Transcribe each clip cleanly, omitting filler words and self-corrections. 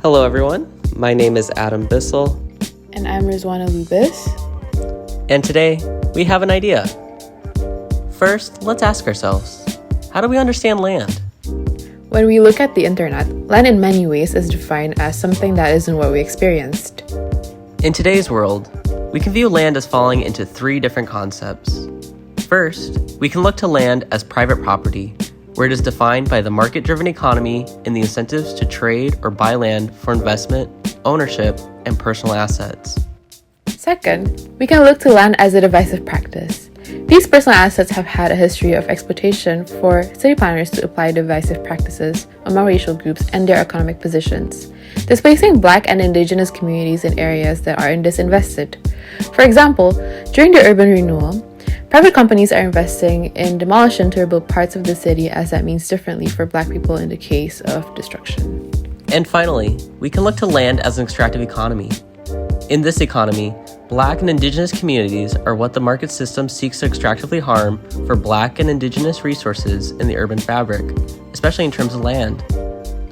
Hello everyone, my name is Adam Bissell. And I'm Rizwana Lubis. And today, we have an idea. First, let's ask ourselves, how do we understand land? When we look at the internet, land in many ways is defined as something that isn't what we experienced. In today's world, we can view land as falling into three different concepts. First, we can look to land as private property, where it is defined by the market-driven economy and the incentives to trade or buy land for investment, ownership, and personal assets. Second, we can look to land as a divisive practice. These personal assets have had a history of exploitation for city planners to apply divisive practices among racial groups and their economic positions, displacing Black and Indigenous communities in areas that are disinvested. For example, during the urban renewal, private companies are investing in demolition to rebuild parts of the city as that means differently for Black people in the case of destruction. And finally, we can look to land as an extractive economy. In this economy, Black and Indigenous communities are what the market system seeks to extractively harm for Black and Indigenous resources in the urban fabric, especially in terms of land.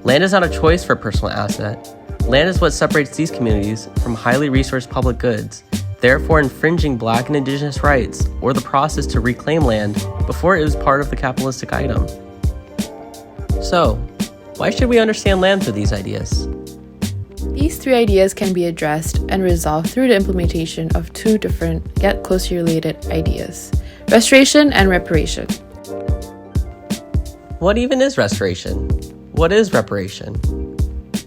Land is not a choice for a personal asset. Land is what separates these communities from highly resourced public goods, therefore infringing Black and Indigenous rights or the process to reclaim land before it was part of the capitalistic item. So, why should we understand land through these ideas? These three ideas can be addressed and resolved through the implementation of two different yet closely related ideas: restoration and reparation. What even is restoration? What is reparation?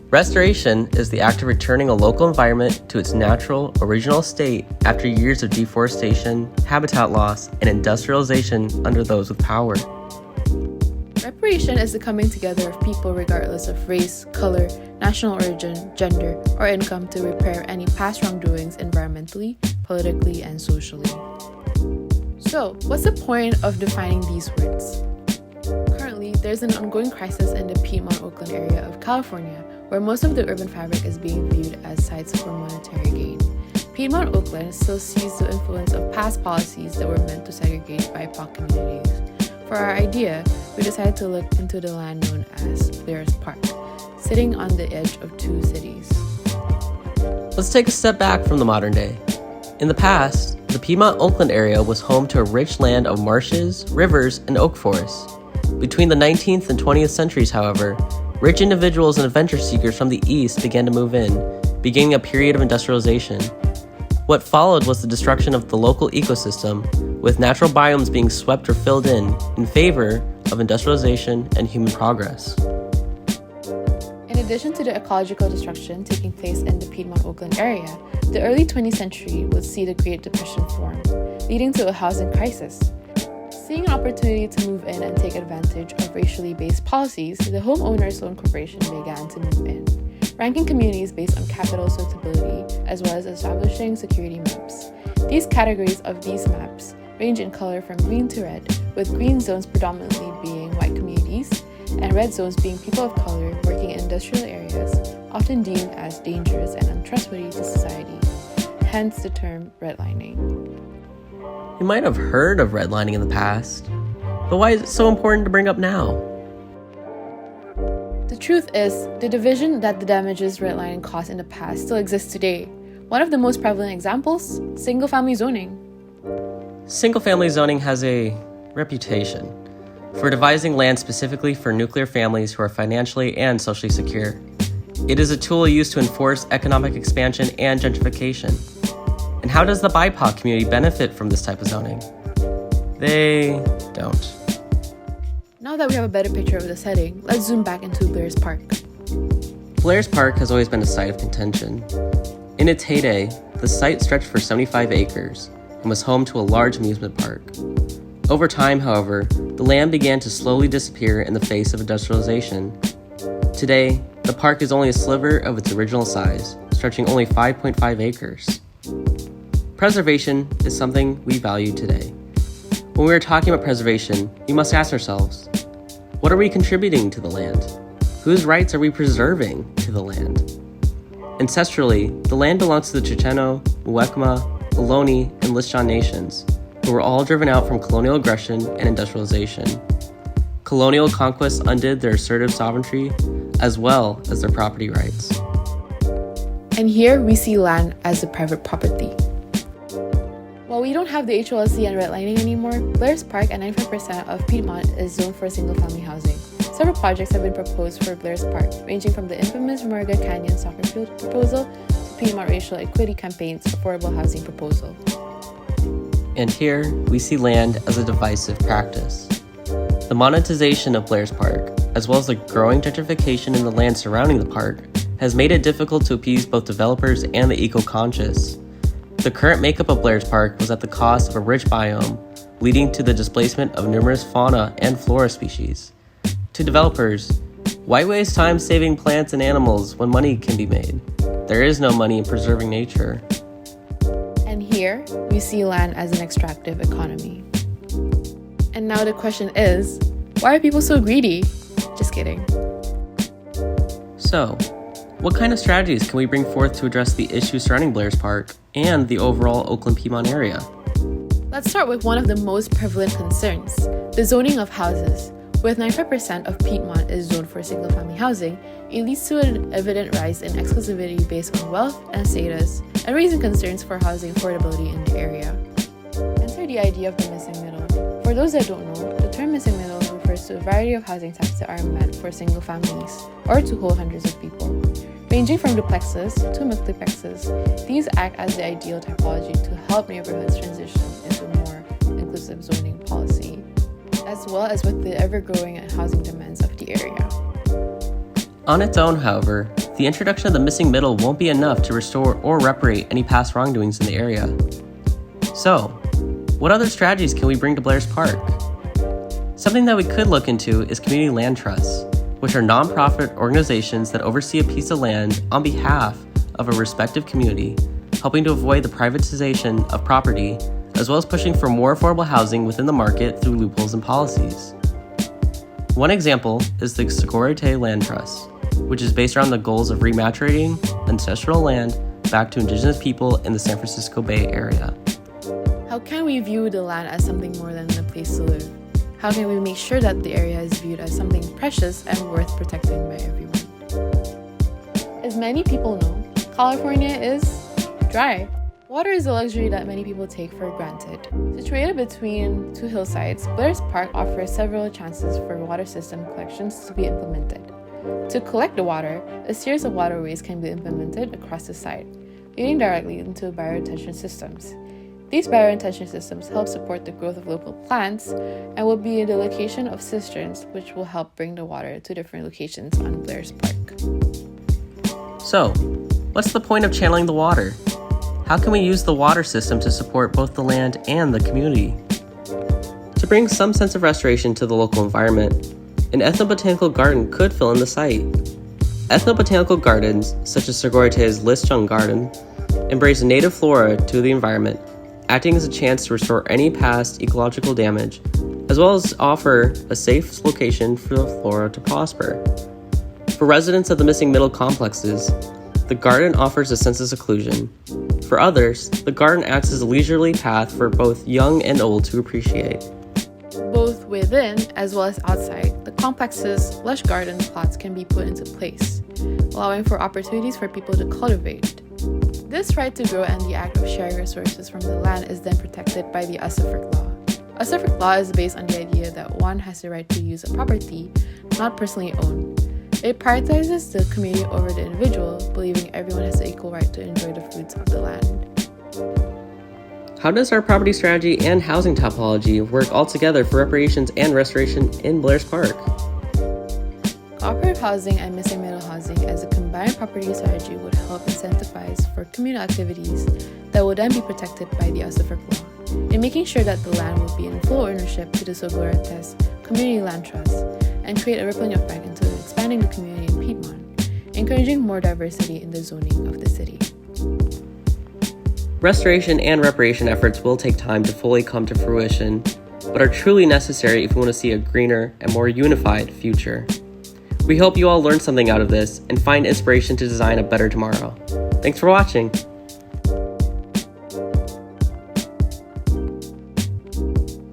Restoration is the act of returning a local environment to its natural, original state after years of deforestation, habitat loss, and industrialization under those with power. Reparation is the coming together of people regardless of race, color, national origin, gender, or income to repair any past wrongdoings environmentally, politically, and socially. So, what's the point of defining these words? Currently, there's an ongoing crisis in the Piedmont, Oakland area of California, where most of the urban fabric is being viewed as sites for monetary gain. Piedmont, Oakland still sees the influence of past policies that were meant to segregate BIPOC communities. For our idea, we decided to look into the land known as Blair's Park, sitting on the edge of two cities. Let's take a step back from the modern day. In the past, the Piedmont-Oakland area was home to a rich land of marshes, rivers, and oak forests. Between the 19th and 20th centuries, however, rich individuals and adventure seekers from the east began to move in, beginning a period of industrialization. What followed was the destruction of the local ecosystem, with natural biomes being swept or filled in favor of industrialization and human progress. In addition to the ecological destruction taking place in the Piedmont-Oakland area, the early 20th century would see the Great Depression form, leading to a housing crisis. Seeing an opportunity to move in and take advantage of racially based policies, the Homeowners Loan Corporation began to move in, ranking communities based on capital suitability as well as establishing security maps. These categories of these maps range in color from green to red, with green zones predominantly being white communities and red zones being people of color working in industrial areas, often deemed as dangerous and untrustworthy to society, hence the term redlining. You might have heard of redlining in the past, but why is it so important to bring up now? The truth is, the division that the damages redlining caused in the past still exists today. One of the most prevalent examples, single-family zoning. Single-family zoning has a reputation for devising land specifically for nuclear families who are financially and socially secure. It is a tool used to enforce economic expansion and gentrification. And how does the BIPOC community benefit from this type of zoning? They don't. Now that we have a better picture of the setting, let's zoom back into Blair's Park. Blair's Park has always been a site of contention. In its heyday, the site stretched for 75 acres and was home to a large amusement park. Over time, however, the land began to slowly disappear in the face of industrialization. Today, the park is only a sliver of its original size, stretching only 5.5 acres. Preservation is something we value today. When we are talking about preservation, we must ask ourselves, what are we contributing to the land? Whose rights are we preserving to the land? Ancestrally, the land belongs to the Chochenyo, Muwekma, Ohlone, and Lisjan nations, who were all driven out from colonial aggression and industrialization. Colonial conquest undid their assertive sovereignty, as well as their property rights. And here we see land as a private property. While we don't have the HOLC and redlining anymore, Blair's Park and 95% of Piedmont is zoned for single-family housing. Several projects have been proposed for Blair's Park, ranging from the infamous Morga Canyon soccer field proposal to Piedmont Racial Equity Campaign's affordable housing proposal. And here, we see land as a divisive practice. The monetization of Blair's Park, as well as the growing gentrification in the land surrounding the park, has made it difficult to appease both developers and the eco-conscious. The current makeup of Blair's Park was at the cost of a rich biome, leading to the displacement of numerous fauna and flora species. To developers, why waste time saving plants and animals when money can be made? There is no money in preserving nature. And here, we see land as an extractive economy. And now the question is, why are people so greedy? Just kidding. So, what kind of strategies can we bring forth to address the issues surrounding Blair's Park and the overall Oakland-Piedmont area? Let's start with one of the most prevalent concerns, the zoning of houses. With 95% of Piedmont is zoned for single-family housing, it leads to an evident rise in exclusivity based on wealth and status, and raising concerns for housing affordability in the area. Enter the idea of the missing middle. For those that don't know, the term missing middle refers to a variety of housing types that are meant for single families, or to hold hundreds of people. Ranging from duplexes to multiplexes, these act as the ideal typology to help neighborhoods transition into more inclusive zoning policy, as well as with the ever-growing housing demands of the area. On its own, however, the introduction of the missing middle won't be enough to restore or reparate any past wrongdoings in the area. So, what other strategies can we bring to Blair's Park? Something that we could look into is community land trusts, which are nonprofit organizations that oversee a piece of land on behalf of a respective community, helping to avoid the privatization of property, as well as pushing for more affordable housing within the market through loopholes and policies. One example is the Securite Land Trust, which is based around the goals of rematriating ancestral land back to indigenous people in the San Francisco Bay Area. How can we view the land as something more than a place to live? How can we make sure that the area is viewed as something precious and worth protecting by everyone? As many people know, California is dry. Water is a luxury that many people take for granted. Situated between two hillsides, Blair's Park offers several chances for water system collections to be implemented. To collect the water, a series of waterways can be implemented across the site, leading directly into bioretention systems. These bioretention systems help support the growth of local plants and will be in the location of cisterns, which will help bring the water to different locations on Blair's Park. So, what's the point of channeling the water? How can we use the water system to support both the land and the community? To bring some sense of restoration to the local environment, an ethnobotanical garden could fill in the site. Ethnobotanical gardens, such as Segurite's Lischung Garden, embrace native flora to the environment, acting as a chance to restore any past ecological damage, as well as offer a safe location for the flora to prosper. For residents of the missing middle complexes, the garden offers a sense of seclusion. For others, the garden acts as a leisurely path for both young and old to appreciate. Both within as well as outside, the complex's lush garden plots can be put into place, allowing for opportunities for people to cultivate. This right to grow and the act of sharing resources from the land is then protected by the Usufruct Law. Usufruct Law is based on the idea that one has the right to use a property not personally owned. It prioritizes the community over the individual, believing everyone has the equal right to enjoy the fruits of the land. How does our property strategy and housing topology work all together for reparations and restoration in Blair's Park? Cooperative housing and missing middle housing as a combined property strategy would help incentivize for communal activities that will then be protected by the Usufruct Law, in making sure that the land will be in full ownership to the Seguritas Community Land Trust and create a rippling effect into expanding the community in Piedmont, encouraging more diversity in the zoning of the city. Restoration and reparation efforts will take time to fully come to fruition, but are truly necessary if we want to see a greener and more unified future. We hope you all learned something out of this and find inspiration to design a better tomorrow. Thanks for watching.